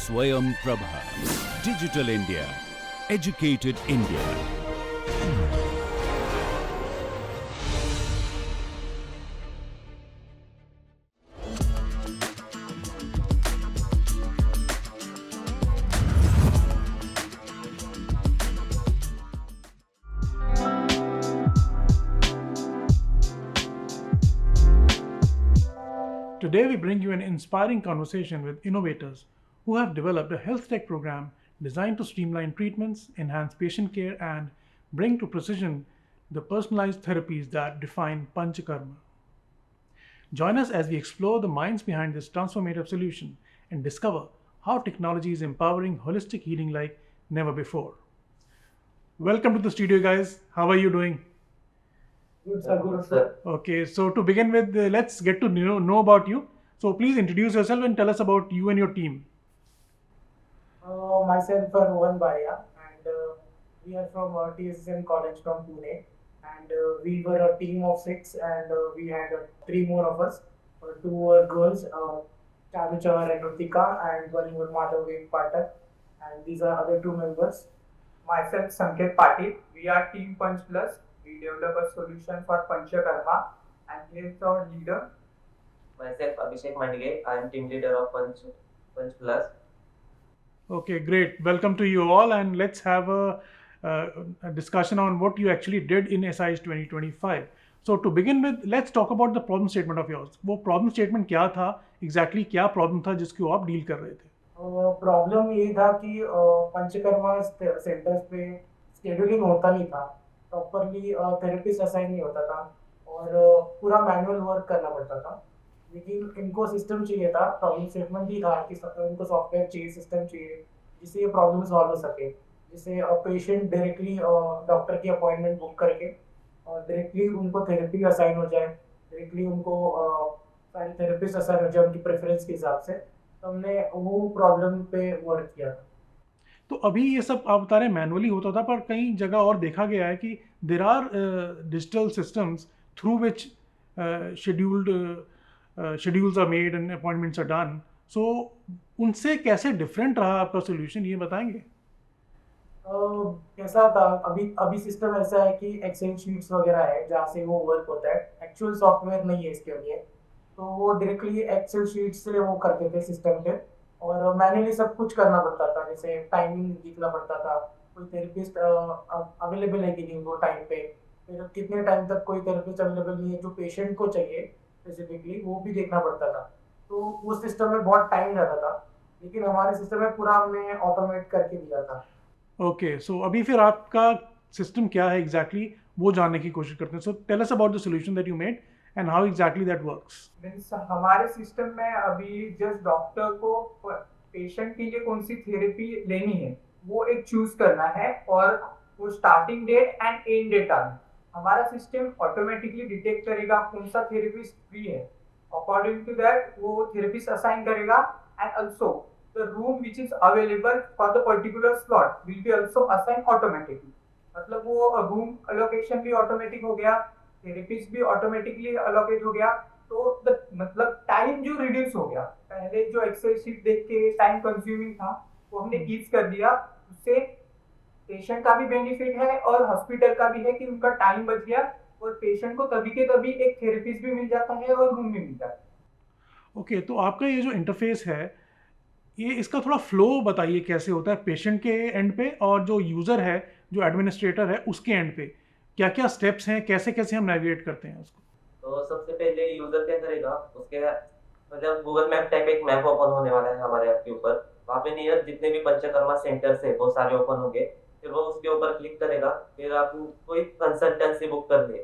Swayam Prabha. Digital India. Educated India. Today, we bring you an inspiring conversation with innovators who have developed a health tech program designed to streamline treatments, enhance patient care, and bring to precision the personalized therapies that define Panchakarma. Join us as we explore the minds behind this transformative solution and discover how technology is empowering holistic healing like never before. Welcome to the studio, guys. How are you doing? Good, sir. Good, sir. Okay, so to begin with, let's get to know about you. So please introduce yourself and tell us about you and your team. Myself, Rohan Baria, and we are from TSSN College from Pune. And we were a team of 6, and we had 3 more of us. 2 were girls, Charuchar and Rutika, and one was Madhavi Patak. And these are other 2 members. Myself, Sanket Patil. We are Team Punch Plus. We develop a solution for Panchakarma, and here is our leader. Myself, Abhishek Mandige. I am team leader of Punch Plus. Okay, great. Welcome to you all, and let's have a discussion on what you actually did in SIS 2025. So to begin with, let's talk about the problem statement of yours. वो problem statement क्या था? Exactly क्या problem था जिसको आप deal कर रहे थे? प्रॉब्लम ये था कि पंचकर्मा सेंटर्स पे शेड्यूलिंग होता नहीं था, प्रॉपरली थेरेपिस्ट असाइन नहीं होता था और पूरा मैनुअल वर्क करना पड़ता था. लेकिन इनको सिस्टम चाहिए था, प्रॉब्लम स्टेटमेंट भी था कि इनको सॉफ्टवेयर चाहिए, सिस्टम चाहिए जिससे ये प्रॉब्लम सॉल्व हो सके, जिससे पेशेंट डायरेक्टली डॉक्टर की अपॉइंटमेंट बुक करके और डायरेक्टली उनको थेरेपी असाइन हो जाए, डायरेक्टली उनको सारी थेरेपिस्ट असाइन हो जाए उनकी प्रेफरेंस के हिसाब से. तो हमने वो प्रॉब्लम पे वर्क किया था. तो अभी ये सब आप बता रहे हैं मैनुअली होता था, पर कई जगह और देखा गया है कि there are digital systems through which schedules are made and appointments are done. So उनसे कैसे डिफरेंट रहा आपका सोल्यूशन, ये बताएंगे? कैसा था, अभी सिस्टम ऐसा है कि एक्सेल शीट्स वगैरह है जहाँ से वो वर्क होता है. एक्चुअल सॉफ्टवेयर नहीं है इसके लिए, तो वो डायरेक्टली एक्सेल शीट से वो करते थे सिस्टम पे और मैन्युअली सब कुछ करना पड़ता था. जैसे टाइमिंग देखना पड़ता था, कोई थेरेपिस्ट अवेलेबल है कि नहीं वो टाइम पे, फिर कितने टाइम तक कोई थेरेपिस्ट अवेलेबल नहीं है जो पेशेंट को चाहिए स्पेसिफिकली, वो भी देखना पड़ता था. तो उस सिस्टम में बहुत टाइम जाता था, लेकिन हमारे सिस्टम में पूरा हमने ऑटोमेट करके दिया था. ओके, सो अभी फिर आपका सिस्टम क्या है एग्जैक्टली वो जानने की कोशिश करते हैं. So tell us about the solution that you made and how exactly that works. Means हमारे सिस्टम में अभी जस्ट डॉक्टर को पेशेंट के लिए कौन सी थेरेपी लेनी है वो एक चूज करना है और वो starting date and end date आना. हमारा सिस्टम ऑटोमेटिकली डिटेक्ट करेगा कौन सा थेरेपिस्ट फ्री है, अकॉर्डिंग टू दैट वो थेरेपिस्ट असाइन करेगा and also the room which is available for the particular slot will be also assign automatically. मतलब वो रूम अलोकेशन भी ऑटोमेटिक हो गया, थेरेपिस्ट भी ऑटोमेटिकली अलोकेट हो गया. तो मतलब टाइम जो रिड्यूस हो गया, पहले जो एक्सेल शीट देख के टाइम कंज्यूमिंग था वो हमने ईज कर दिया. उससे पेशेंट का भी बेनिफिट है और हॉस्पिटल का भी है कि उनका टाइम बच गया और पेशेंट को तभी के तभी एक थेरेपिस्ट भी मिल जाता है और रूम भी मिल जाता है. ओके, तो आपका ये जो इंटरफेस है, ये इसका थोड़ा फ्लो बताइए कैसे होता है पेशेंट के एंड पे और जो यूज़र है, जो एडमिनिस्ट्रेटर है उसके एंड पे क्या क्या स्टेप्स हैं, कैसे कैसे हम नेविगेट करते हैं उसको? तो सबसे पहले यूजर क्या करेगा, उसके मतलब गूगल मैप टाइप एक मैप ओपन होने वाला है हमारे ऐप के ऊपर. वहाँ पे नियर जितने भी पंचकर्मा सेंटर्स है वो सारे ओपन होंगे. फिर वो उसके ऊपर क्लिक करेगा, फिर आप कोई कंसल्टेंसी बुक कर ले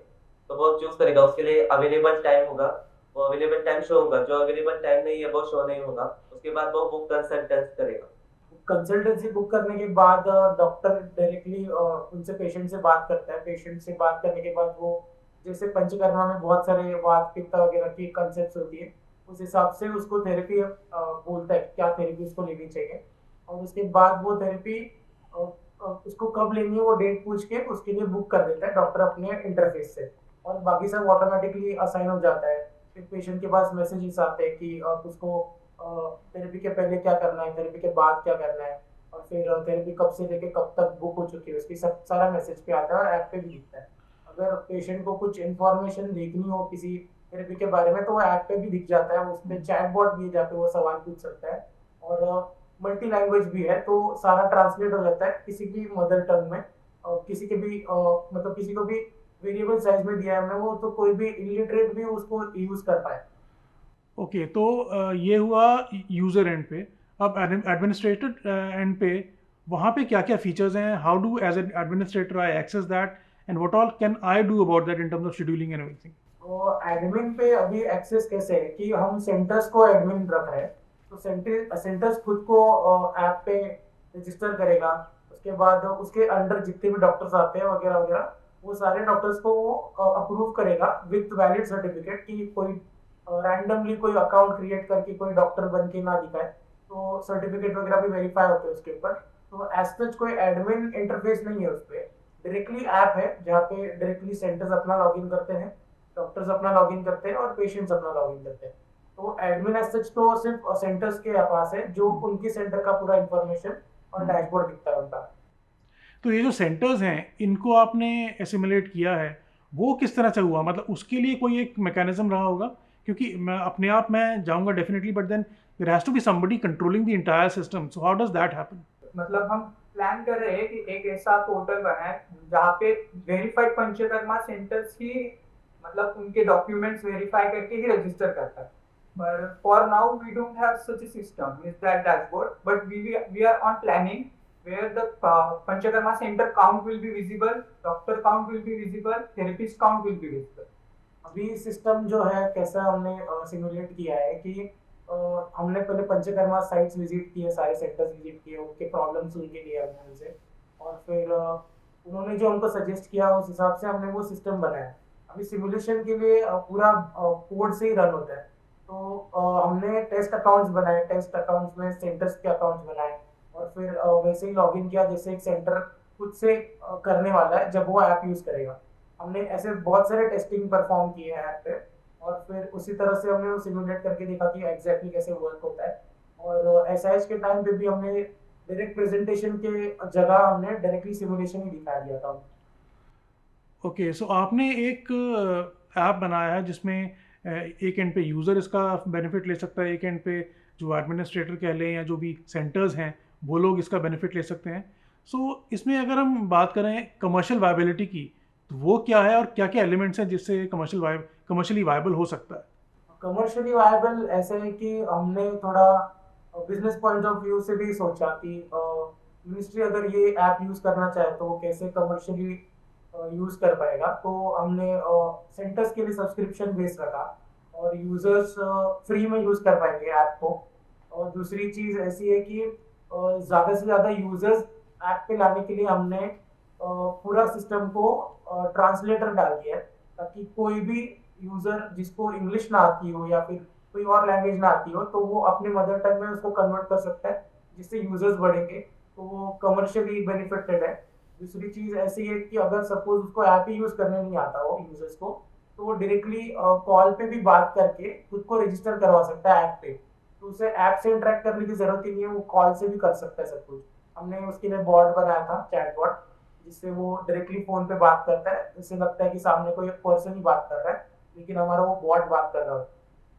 तो वो चूज करेगा. उसके लिए अवेलेबल टाइम होगा, वो अवेलेबल टाइम शो होगा. जो अवेलेबल टाइम नहीं है वो शो नहीं होगा. उसके बाद वो बुक कंसल्टेंसी करेगा. कंसल्टेंसी बुक करने के बाद डॉक्टर डायरेक्टली उनसे पेशेंट से बात करता है. पेशेंट से बात करने के बाद वो जैसे पंचकर्मा में बहुत सारे वात पित्त वगैरह की कंसेप्ट होती है, उस हिसाब से उसको थेरेपी बोलता है क्या थेरेपी उसको लेनी चाहिए. और उसके बाद वो थेरेपी उसको कब लेनी है वो डेट पूछ के उसके लिए बुक कर देता है डॉक्टर अपने इंटरफेस से, और बाकी सब ऑटोमेटिकली असाइन हो जाता है. फिर पेशेंट के पास मैसेजेस आते हैं कि उसको थेरेपी के पहले क्या करना है, थेरेपी के बाद क्या करना है, और फिर थेरेपी कब से लेके कब तक बुक हो चुकी है उसकी सब सारा मैसेज पे आता है और ऐप पे भी दिखता है। अगर पेशेंट को कुछ इन्फॉर्मेशन देखनी हो किसी थेरेपी के बारे में तो वो ऐप पे भी दिख जाता है, उसमें चैट बॉट भी है जहाँ पे वो सवाल पूछ सकता है, और मल्टी लैंग्वेज भी है तो सारा ट्रांसलेट हो जाता है किसी की मदर टंग में, किसी के भी मतलब किसी को भी वेरिएबल साइज में दिया है हमने वो, तो कोई भी इलिटरेट भी उसको यूज कर पाए। ओके, तो ये हुआ यूज़र एंड पे। अब एडमिनिस्ट्रेटर एंड पे वहाँ पे क्या क्या फीचर्स हैं? How do as an administrator I access that and what all can I do about that in terms of scheduling and everything? तो एडमिन पे अभी एक्सेस कैसे है कि हम सेंटर्स को एडमिन रख रहे हैं, तो सेंटर्स खुद को ऐप पे रजिस्टर करेगा, उसके बाद उसके अंडर जितने भी डॉक्टर्स आते हैं वगैरह वगैरह वो सारे डॉक्टर्स को वो अप्रूव करेगा विथ वैलिड सर्टिफिकेट कि कोई रैंडमली कोई अकाउंट क्रिएट करके कोई डॉक्टर बन के ना दिखाए, तो सर्टिफिकेट वगैरह भी वेरीफाई होते हैं उसके ऊपर। तो एज सच कोई एडमिन इंटरफेस नहीं है उस पर, डायरेक्टली ऐप है जहाँ पे डायरेक्टली सेंटर्स अपना लॉगिन करते हैं, डॉक्टर्स अपना लॉगिन करते हैं और पेशेंट्स अपना लॉगिन करते हैं। तो एडमिन एज सच तो सिर्फ सेंटर्स के पास है जो उनके सेंटर का पूरा इंफॉर्मेशन और डैशबोर्ड दिखता है उनका। तो ये जो सेंटर्स हैं इनको आपने एसिमुलेट किया है वो किस तरह से हुआ? मतलब उसके लिए कोई एक मैकेनिज्म रहा होगा, क्योंकि मैं अपने आप मैं जाऊंगा definitely, but then there has to be somebody controlling the entire system, so how does that happen? मतलब हम प्लान कर रहे हैं कि एक ऐसा पोर्टल बनाए जहाँ पे वेरीफाइड पंचकर्मा सेंटर्स ही मतलब उनके डॉक्यूमेंट्स वेरीफाई करके ही रजिस्टर करता है। पर for now we don't have such a system with that dashboard, but we are on planning where the Panchakarma center count will be visible, doctor count will be visible, therapist count will be visible. अभी system जो है कैसा हमने simulate किया है कि हमने पहले पंचकर्मा साइट्स विजिट किए, सारे सेक्टर्स विजिट किए, उनके प्रॉब्लम्स सुन के लिए हमने उनसे, और फिर उन्होंने जो हमको सजेस्ट किया उस हिसाब से हमने वो सिस्टम बनाया। अभी सिमुलेशन के लिए पूरा कोड से ही रन होता है, तो हमने टेस्ट अकाउंट्स बनाए, टेस्ट अकाउंट्स में सेंटर्स के अकाउंट्स बनाए और फिर वैसे ही लॉगिन किया जैसे एक सेंटर खुद से करने वाला है जब वो ऐप यूज करेगा। हमने ऐसे बहुत सारे टेस्टिंग परफॉर्म किए हैं ऐप पे, और फिर उसी तरह से हमने वो सिमुलेट करके देखा कि एग्जैक्टली कैसे वर्क होता है। और एसआईएच के टाइम पे भी हमने डायरेक्ट प्रेजेंटेशन के जगह हमने डायरेक्टली सिमुलेशन ही दिखा दिया था। ओके, सो आपने एक ऐप बनाया है जिसमें एक एंड पे यूज़र इसका बेनिफिट ले सकता है, एक एंड पे जो एडमिनिस्ट्रेटर कह लें या जो भी सेंटर्स हैं वो लोग इसका बेनिफिट ले सकते हैं। सो इसमें अगर हम बात करें कमर्शियल वायबिलिटी की, तो वो क्या है और क्या क्या एलिमेंट्स हैं जिससे कमर्शियली वायबल हो सकता है? कमर्शियली वायबल ऐसे है कि हमने थोड़ा बिजनेस पॉइंट ऑफ व्यू से भी सोचा कि मिनिस्ट्री अगर ये ऐप यूज करना चाहे तो वो कैसे कमर्शियली यूज कर पाएगा। तो हमने सेंटर्स के लिए सब्सक्रिप्शन बेस रखा और यूजर्स फ्री में यूज कर पाएंगे ऐप को। और दूसरी चीज ऐसी है कि ज़्यादा से ज़्यादा यूजर्स ऐप पे लाने के लिए हमने पूरा सिस्टम को ट्रांसलेटर डाल दिया है, ताकि कोई भी यूजर जिसको इंग्लिश ना आती हो या फिर कोई और लैंग्वेज ना आती हो तो वो अपने मदर टंग में उसको कन्वर्ट कर सकता है, जिससे यूजर्स बढ़ेंगे, तो वो कमर्शियली बेनिफिटेड है। दूसरी चीज ऐसी है कि अगर सपोज उसको ऐप ही यूज करने नहीं आता हो यूजर्स को, तो वो डायरेक्टली कॉल पे भी बात करके खुद को रजिस्टर करवा सकता है ऐप पे, तो उसे ऐप से इंटरेक्ट करने की जरूरत ही नहीं है, वो कॉल से भी कर सकता है सब कुछ। हमने उसके लिए बॉट बनाया था, चैट बॉट, जिससे वो डायरेक्टली फोन पे बात करता है, इससे लगता है कि सामने कोई पर्सन ही बात कर रहा है लेकिन हमारा वो बॉट बात कर रहा है।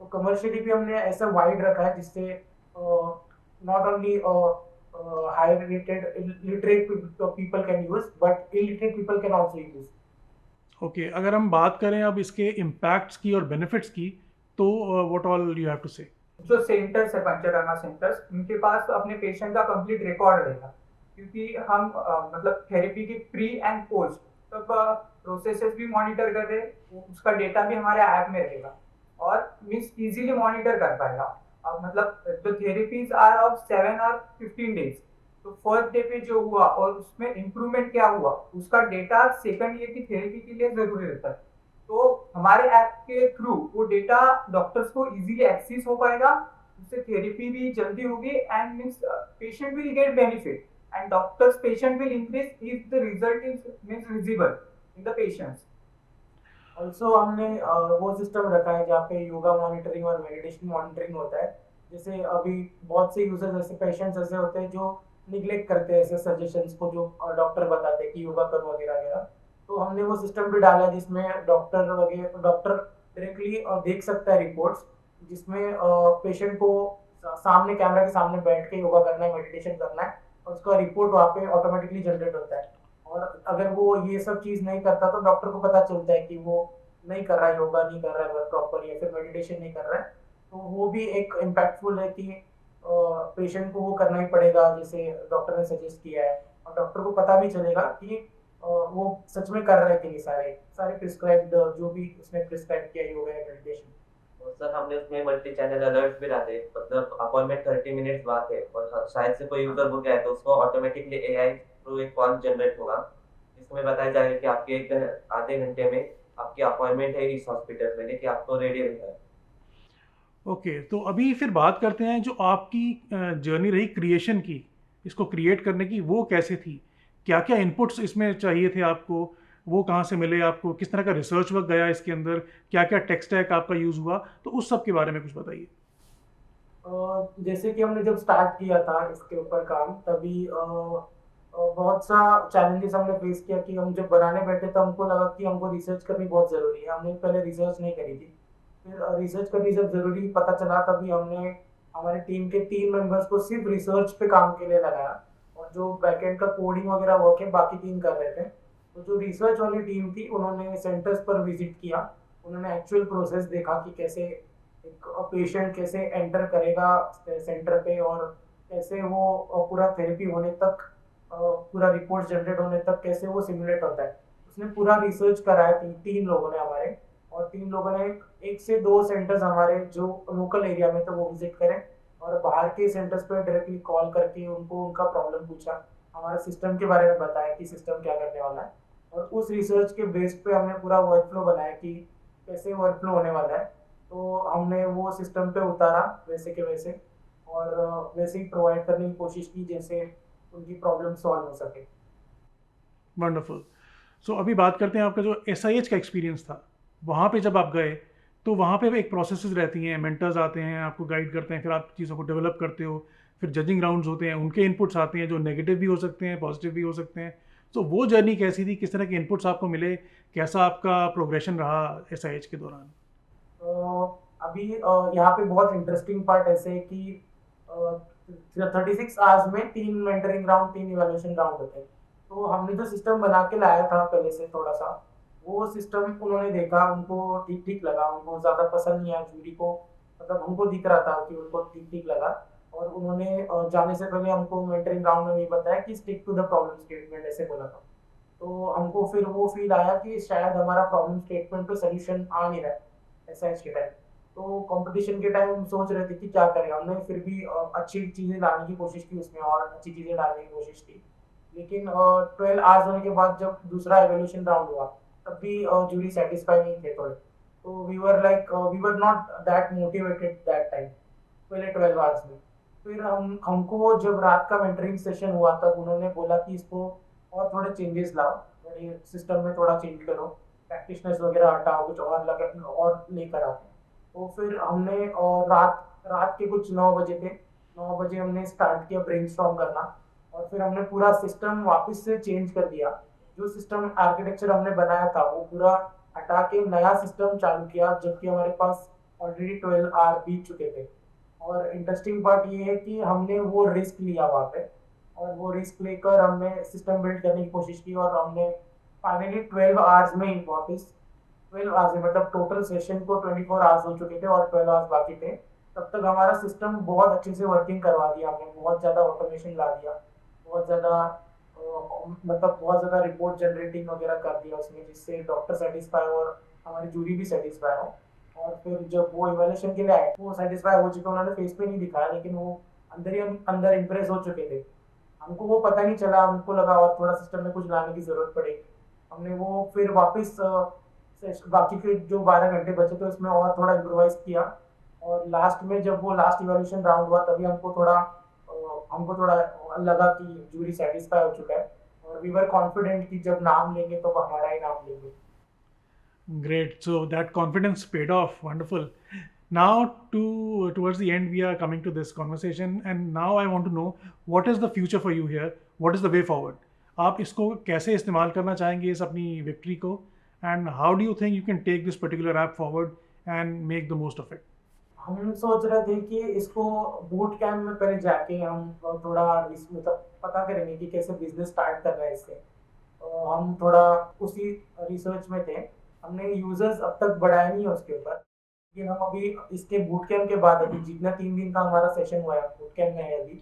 तो कमर्शियली भी हमने ऐसा वाइड रखा है जिससे not only high rated literate people can use but illiterate people can also use. Okay, अगर हम बात करें अब इसके इम्पैक्ट्स की और बेनिफिट्स की, तो what all you have to say? जो सेंटर्स है पंचकर्मा सेंटर्स, उनके पास अपने पेशेंट का कंप्लीट रिकॉर्ड रहेगा, क्योंकि हम मतलब थेरेपी की प्री एंड पोस्ट तब प्रोसेसेस भी मॉनिटर कर रहे हैं, उसका डेटा भी हमारे ऐप में रहेगा और मींस इजीली मॉनिटर कर पाएगा। मतलब द थेरेपीज आर ऑफ 7 और 15 डेज, तो फर्स्ट डे पे जो हुआ और उसमें इम्प्रूवमेंट क्या हुआ उसका डेटा सेकंड ईयर की थेरेपी के लिए जरूरी रहता है। तो हमारे ऐप के थ्रू वो डेटा डॉक्टर्स को इजीली एक्सेस हो पाएगा, उससे थेरेपी भी जल्दी होगी and means patient will get benefit and doctors patient will increase if the result is means visible in the patients. Also हमने वो सिस्टम रखा है जहाँ पे योगा मॉनिटरिंग और मेडिटेशन मॉनिटरिंग होता है, जैसे अभी बहुत से यूजर्स ऐसे पेशेंट्स ऐसे होते हैं जो निग्लेक्ट करते हैं ऐसे सजेशंस को जो डॉक्टर बताते हैं कि योगा करो वगैरह वगैरह। तो हमने वो सिस्टम भी डाला है जिसमें डॉक्टर डायरेक्टली देख सकता है रिपोर्ट्स, जिसमें पेशेंट को सामने कैमरा के सामने बैठ के योगा करना है, मेडिटेशन करना है, और उसका रिपोर्ट वहाँ पे ऑटोमेटिकली जनरेट होता है। और अगर वो ये सब चीज़ नहीं करता तो डॉक्टर को पता चलता है कि वो नहीं कर रहा है, योगा नहीं कर रहा है प्रॉपर, या फिर मेडिटेशन नहीं कर रहा है। तो वो भी एक इम्पैक्टफुल है कि पेशेंट को वो करना ही पड़ेगा जैसे डॉक्टर ने सजेस्ट किया है, और डॉक्टर को पता भी चलेगा कि वो सच में कर रहे हैं कि नहीं सारे सारे प्रिस्क्राइब्ड जो भी उसने प्रिस्क्राइब किया योगा या मेडिटेशन। और सर हमने उसमें मल्टी चैनल अलर्ट भी डाले, मतलब अपॉइंटमेंट 30 मिनट्स बाद है और शायद से कोई यूजर हो गया है तो उसको ऑटोमेटिकली एआई थ्रू एक कॉल जनरेट होगा जिसमें बताया जाएगा कि आपके आधे घंटे में आपकी अपॉइंटमेंट है इस हॉस्पिटल में, लेकिन आपको रेडी रहना है। ओके, तो अभी फिर बात करते हैं जो आपकी जर्नी रही क्रिएशन की, इसको क्रिएट करने की, वो कैसे थी? क्या क्या इनपुट्स इसमें चाहिए थे आपको? वो कहाँ से मिले आपको? किस तरह का रिसर्च वर्क गया इसके अंदर? क्या क्या टेक स्टैक आपका यूज़ हुआ? तो उस सब के बारे में कुछ बताइए। जैसे कि हमने जब स्टार्ट किया था इसके ऊपर काम, तभी बहुत सा चैलेंजेस हमने फेस किया कि हम जब बनाने बैठे तो हमको लगा कि हमको रिसर्च करनी बहुत ज़रूरी है। हमने पहले रिसर्च नहीं करी थी, फिर रिसर्च करनी जब ज़रूरी पता चला तभी हमने हमारे टीम के 3 मेंबर्स को सिर्फ रिसर्च पे काम के लिए लगाया, और जो बैकएंड का कोडिंग वगैरह वर्क है बाकी टीम कर रहे थे। तो जो रिसर्च वाली टीम थी उन्होंने सेंटर्स पर विजिट किया, उन्होंने एक्चुअल प्रोसेस देखा कि कैसे एक पेशेंट कैसे एंटर करेगा सेंटर पे, और कैसे वो पूरा थेरेपी होने तक, पूरा रिपोर्ट जनरेट होने तक कैसे वो सिमुलेट होता है। उसने पूरा रिसर्च कराया 3 लोगों ने हमारे, और 3 लोगों ने 1 से 2 सेंटर्स हमारे जो लोकल एरिया में थे वो विजिट करें, और बाहर के सेंटर्स पे डायरेक्टली कॉल करके उनको उनका प्रॉब्लम पूछा, हमारे सिस्टम के बारे में बताया कि सिस्टम क्या करने वाला है, और उस रिसर्च के बेस पे हमने पूरा वर्क फ्लो बनाया कि कैसे वर्क फ्लो होने वाला है। तो हमने वो सिस्टम पे उतारा वैसे के वैसे, और वैसे ही प्रोवाइड करने की कोशिश की जैसे उनकी प्रॉब्लम सॉल्व हो सके। वंडरफुल। सो अभी बात करते हैं आपका जो एसआईएच का एक्सपीरियंस था। वहाँ पे जब आप गए तो वहाँ पे एक प्रोसेसेस रहती हैं, मेंटर्स आते हैं, आपको गाइड करते हैं, फिर आप चीज़ों को डेवलप करते हो, फिर जजिंग राउंड्स होते हैं, उनके इनपुट्स आते हैं जो नेगेटिव भी हो सकते हैं, पॉजिटिव भी हो सकते हैं। तो वो जर्नी कैसी थी? किस तरह के इनपुट्स आपको मिले? कैसा आपका प्रोग्रेशन रहा एसआईएच के दौरान? अभी यहाँ पे बहुत इंटरेस्टिंग पार्ट ऐसे है कि 36 आवर्स में 3 मेंटरिंग राउंड, 3 इवैल्यूएशन राउंड होते हैं। तो हमने जो सिस्टम बना के लाया था पहले से थोड़ा सा, वो सिस्टम उन्होंने देखा, उनको ठीक ठीक लगा, उनको ज़्यादा पसंद नहीं आया जूरी को, मतलब हमको दिख रहा था कि उनको ठीक ठीक लगा। और उन्होंने जाने से पहले हमको मेंटरिंग राउंड में ये बताया कि stick to the problem statement, ऐसे बोला था। तो हमको फिर वो फील आया कि शायद हमारा प्रॉब्लम स्टेटमेंट पे सोल्यूशन आ नहीं रहा है एसआईएच के टाइम। तो कंपटीशन के टाइम हम सोच रहे थे कि क्या करें, हमने फिर भी अच्छी चीज़ें लाने की कोशिश की उसमें, और अच्छी चीज़ें डालने की कोशिश की। लेकिन 12 आवर्स होने के बाद जब दूसरा एवोल्यूशन राउंड हुआ तब भी जूरी सेटिस्फाई नहीं थे थोड़े। तो we were not that motivated that time, पहले 12 आवर्स में। फिर हमको जब रात का मेंटरिंग सेशन हुआ तब उन्होंने बोला कि इसको और थोड़े चेंजेस लाओ, यानी सिस्टम में थोड़ा चेंज करो, प्रैक्टिशनर्स वगैरह हटाओ, कुछ और लगा और लेकर आओ। तो फिर हमने रात रात के कुछ 9 बजे थे, 9 बजे हमने स्टार्ट किया ब्रेनस्टॉर्म करना, और फिर हमने पूरा सिस्टम वापस से चेंज कर दिया। जो सिस्टम आर्किटेक्चर हमने बनाया था वो पूरा हटा के नया सिस्टम चालू किया, जबकि हमारे पास ऑलरेडी 12 आवर बीत चुके थे। और इंटरेस्टिंग पार्ट ये है कि हमने वो रिस्क लिया वहाँ पे, और वो रिस्क लेकर हमने सिस्टम बिल्ड करने की कोशिश की, और हमने फाइनली 12 आवर्स में ही वापस 12 आवर्स में, मतलब टोटल सेशन को 24 आवर्स हो चुके थे और 12 आवर्स बाकी थे, तब तक हमारा सिस्टम बहुत अच्छे से वर्किंग करवा दिया हमने, बहुत ज़्यादा ऑटोमेशन ला दिया, बहुत ज़्यादा मतलब बहुत ज़्यादा रिपोर्ट जनरेटिंग वगैरह कर दिया उसमें, जिससे डॉक्टर सेटिस्फाई और हमारी जूरी भी सेटिस्फाई हो। और फिर जब वो इवैल्यूएशन के लिए आए वो सेटिस्फाई हो चुके, उन्होंने फेस पे नहीं दिखाया लेकिन वो अंदर ही अंदर इम्प्रेस हो चुके थे। हमको वो पता नहीं चला, हमको लगा और थोड़ा सिस्टम में कुछ लाने की ज़रूरत पड़ेगी। हमने वो फिर वापस बाकी के जो 12 घंटे बचे थे उसमें और थोड़ा इम्प्रोवाइज किया, और लास्ट में जब वो लास्ट इवैल्यूएशन राउंड हुआ तभी हमको थोड़ा लगा कि जूरी सेटिस्फाई हो चुका है, और वी वर कॉन्फिडेंट कि जब नाम लेंगे तो हमारा ही नाम लेंगे। Great, so that confidence paid of, wonderful. Now, towards the end, we are coming to this conversation, and now I want to know what is the future for you here. What is the way forward? आप इसको कैसे इस्तेमाल करना चाहेंगे इस अपनी victory को, and how do you think you can take this particular app forward and make the most of it? हम सोच रहे थे कि इसको बूट कैंप में पहले जाके हम थोड़ा मतलब पता करेंगे कि कैसे बिजनेस स्टार्ट करना है इससे। हम थोड़ा उसी रिसर्च में थे। हमने यूजर्स अब तक बढ़ाया नहीं है उसके ऊपर, लेकिन हम अभी इसके बूट कैंप के बाद अभी जितना 3 दिन का हमारा सेशन हुआ है बूट कैंप में है अभी,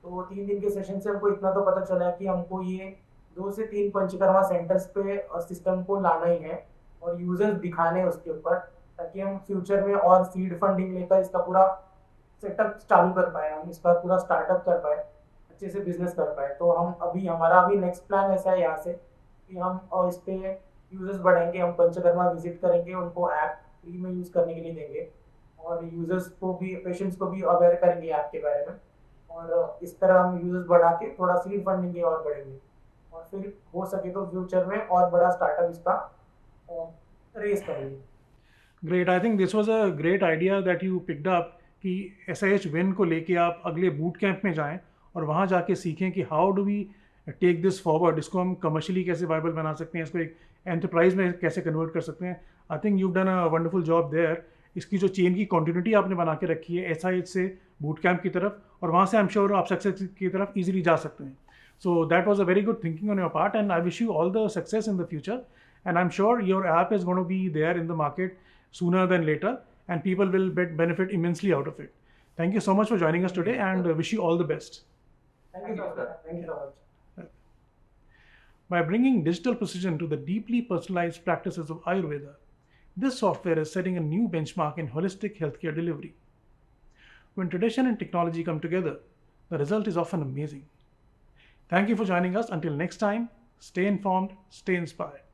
तो 3 दिन के सेशन से हमको इतना तो पता चला है कि हमको ये 2 से 3 पंचकर्मा सेंटर्स पे सिस्टम को लाना ही है और यूजर्स दिखाने हैं उसके ऊपर, ताकि हम फ्यूचर में और सीड फंडिंग लेकर इसका पूरा सेटअप चालू कर पाए, हम इसका पूरा स्टार्टअप कर पाए, अच्छे से बिजनेस कर पाए। तो हम अभी हमारा अभी नेक्स्ट प्लान ऐसा है यहाँ से कि हम इस पे यूजर्स बढ़ाएंगे, हम पंचकर्मा विजिट करेंगे, उनको ऐप फ्री में यूज़ करने के लिए देंगे और यूजर्स को भी पेशेंट्स को भी अवेयर करेंगे ऐप के बारे में, और इस तरह हम यूजर्स बढ़ा के थोड़ा सीड फंडिंग के और बढ़ेंगे और फिर हो सके तो फ्यूचर में और बड़ा स्टार्टअप इसका रेस करेंगे। Great. I think this was a great idea that you picked up कि SIH विन को लेके आप अगले बूट कैंप में जाएं और वहाँ जाके सीखें कि how do we take this forward, इसको हम कमर्शियली कैसे वायबल बना सकते हैं, इसको एक एंटरप्राइज में कैसे कन्वर्ट कर सकते हैं। I think you done a wonderful job there. इसकी जो चेन की कंटिन्यूटी आपने बना के रखी है SIH से बूट कैंप की तरफ, और वहाँ से आई एम श्योर आप सक्सेस की तरफ ईजिली जा सकते हैं। So that was a very good thinking on your part, and I wish you all the success in the future. And I'm sure your app is going to be there in the market sooner than later, and people will benefit immensely out of it. Thank you so much for joining us today, and wish you all the best. Thank you so much. Thank you so much. By bringing digital precision to the deeply personalized practices of Ayurveda, this software is setting a new benchmark in holistic healthcare delivery. When tradition and technology come together, the result is often amazing. Thank you for joining us. Until next time, stay informed, stay inspired.